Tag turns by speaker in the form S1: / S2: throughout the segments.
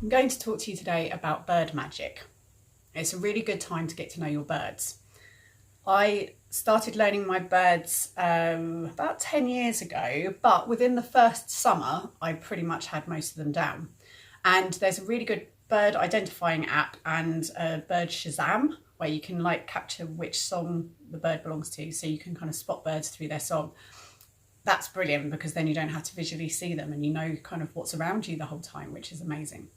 S1: I'm going to talk to you today about bird magic. It's a really good time to get to know your birds. I started learning my birds about 10 years ago, but within the first summer, I pretty much had most of them down. And there's a really good bird identifying app and a bird Shazam, where you can capture which song the bird belongs to, so you can kind of spot birds through their song. That's brilliant because then you don't have to visually see them and you know kind of what's around you the whole time, which is amazing.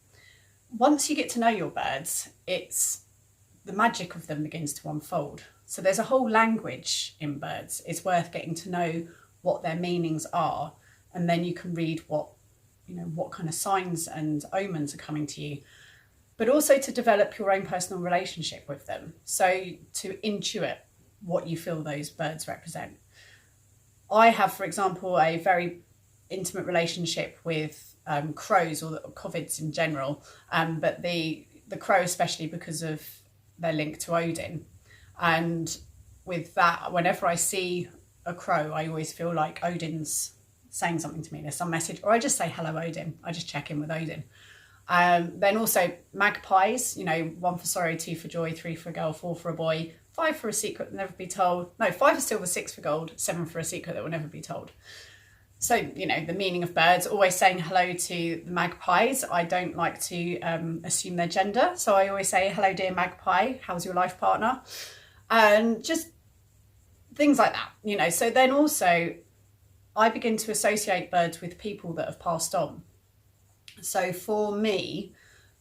S1: Once you get to know your birds, the magic of them begins to unfold. So there's a whole language in birds. It's worth getting to know what their meanings are, and then you can read what kind of signs and omens are coming to you, but also to develop your own personal relationship with them. So to intuit what you feel those birds represent. I have, for example, a very intimate relationship with crows, or corvids in general, but the crow especially because of their link to Odin. And with that, whenever I see a crow, I always feel like Odin's saying something to me. There's some message, or I just say hello Odin. I just check in with Odin. Then also magpies, 1 for sorrow, 2 for joy, 3 for a girl, 4 for a boy, 5 for a secret that will never be told. No, 5 for silver, 6 for gold, 7 for a secret that will never be told. So, the meaning of birds, always saying hello to the magpies. I don't like to assume their gender. So I always say, hello, dear magpie, how's your life partner? And just things like that, So then also I begin to associate birds with people that have passed on. So for me,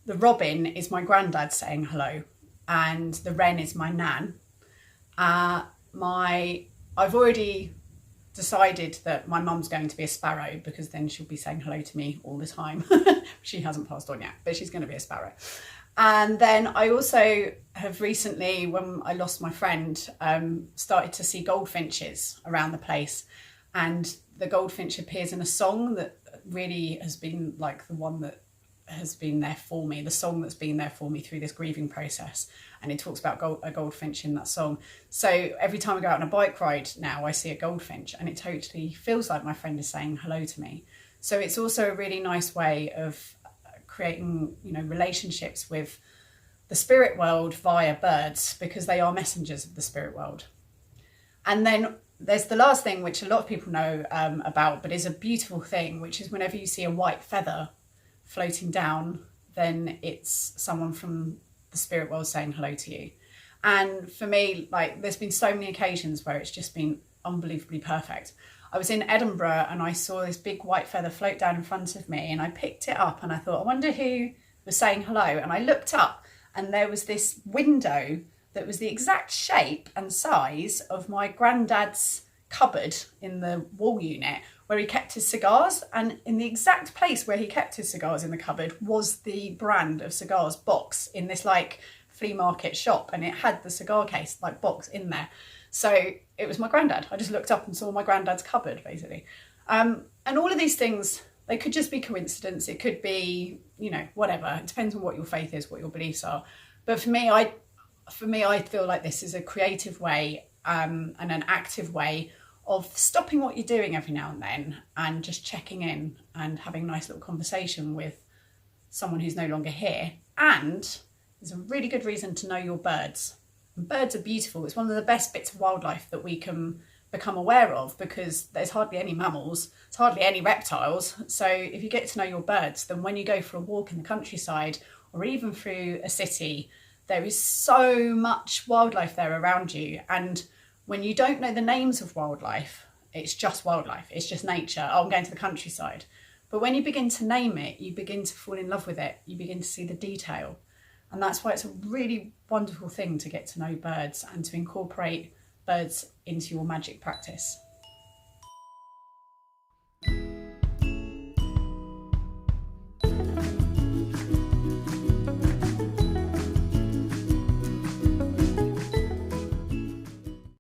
S1: the robin is my granddad saying hello, and the wren is my nan. I've already decided that my mum's going to be a sparrow, because then she'll be saying hello to me all the time. She hasn't passed on yet, but she's going to be a sparrow. And then I also have recently, when I lost my friend, started to see goldfinches around the place. And the goldfinch appears in a song that really has been like the one that has been there for me, the song that's been there for me through this grieving process. And it talks about a goldfinch in that song. So every time I go out on a bike ride now, I see a goldfinch, and it totally feels like my friend is saying hello to me. So it's also a really nice way of creating, relationships with the spirit world via birds, because they are messengers of the spirit world. And then there's the last thing, which a lot of people know about, but is a beautiful thing, which is whenever you see a white feather floating down, then it's someone from the spirit world saying hello to you. And for me, there's been so many occasions where it's just been unbelievably perfect. I was in Edinburgh and I saw this big white feather float down in front of me, and I picked it up and I thought, I wonder who was saying hello. And I looked up and there was this window that was the exact shape and size of my granddad's cupboard in the wall unit where he kept his cigars, and in the exact place where he kept his cigars in the cupboard was the brand of cigars box in this flea market shop, and it had the cigar case box in there. So it was my granddad. I just looked up and saw my granddad's cupboard, basically. And all of these things, they could just be coincidence. It could be, whatever. It depends on what your faith is, what your beliefs are. But for me, I feel like this is a creative way and an active way of stopping what you're doing every now and then and just checking in and having a nice little conversation with someone who's no longer here. And there's a really good reason to know your birds. And birds are beautiful. It's one of the best bits of wildlife that we can become aware of, because there's hardly any mammals, there's hardly any reptiles. So if you get to know your birds, then when you go for a walk in the countryside or even through a city, there is so much wildlife there around you. And when you don't know the names of wildlife, it's just wildlife, it's just nature. Oh, I'm going to the countryside. But when you begin to name it, you begin to fall in love with it. You begin to see the detail. And that's why it's a really wonderful thing to get to know birds and to incorporate birds into your magic practice.